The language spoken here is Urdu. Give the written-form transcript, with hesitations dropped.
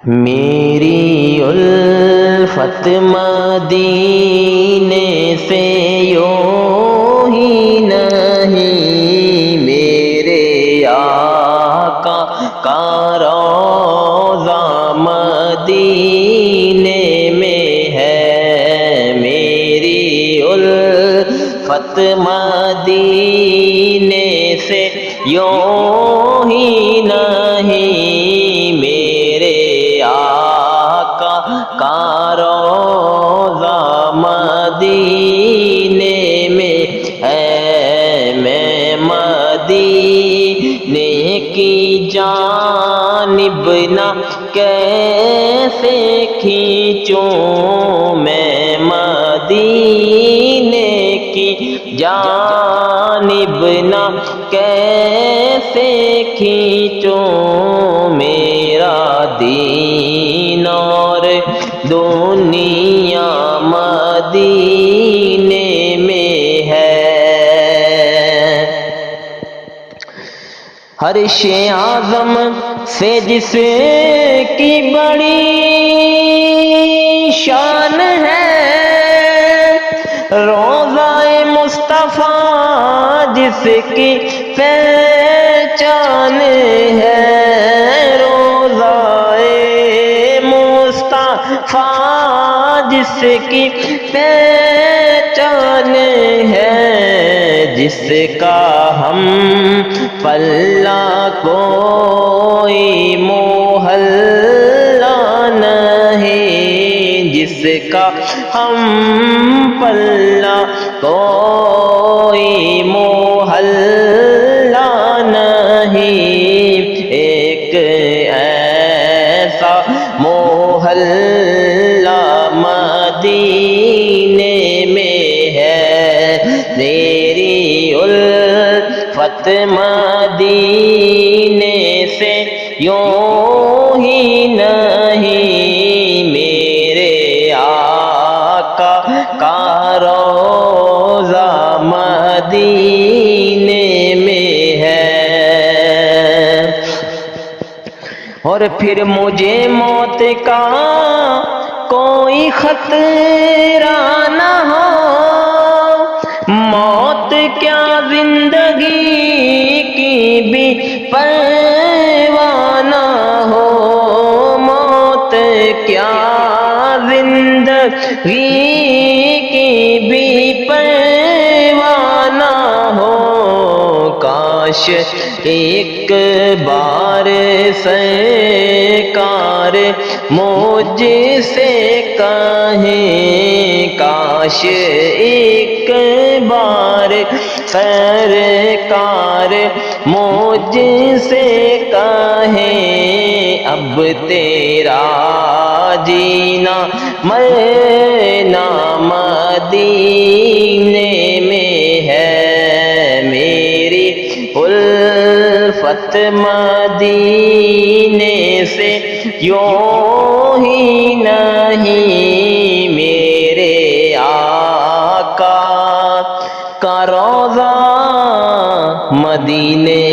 میری الفت مدینے سے یوں ہی نہیں، میرے آقا کا روضہ مدینے میں ہے۔ میری الفت مدینے سے یوں ہی نہیں، میرے آقا کا روضہ مدینے میں ہے۔ میں مدینے کی جانب نہ کیسے کھینچوں، میں مدینے کی جانب نہ کیسے کھینچوں، میرا دین اور دنیا مدینے میں ہے۔ عرش اعظم سے جس کی بڑی شان ہے، روضہ مصطفیٰ جس کی پہچان ہے، روضہ مصطفیٰ جس کی پہچان ہے، جس کا ہم پلہ کوئی محلہ نہیں، جس کا ہم پلہ کوئی محلہ نہیں، ایک ایسا محلہ مدینے میں ہے۔ میری الفت مدینے سے یوں ہی نہیں، میرے آقا کا روضہ مدینے میں ہے۔ اور پھر مجھے موت کا کوئی خطرہ نہ ہو، موت کیا زندگی کی بھی پرواہ نہ ہو، موت کیا زندگی کی بھی پرواہ نہ ہو، کاش ایک بار سرکار مجھ سے کہیں، کاش ایک بار سرکار مجھ سے کہیں، اب تیرا جینا مرنا مدینے میں ہے۔ میری الفت مدینے سے یوں ہی نہیں، میرے آقا کا روضہ مدینے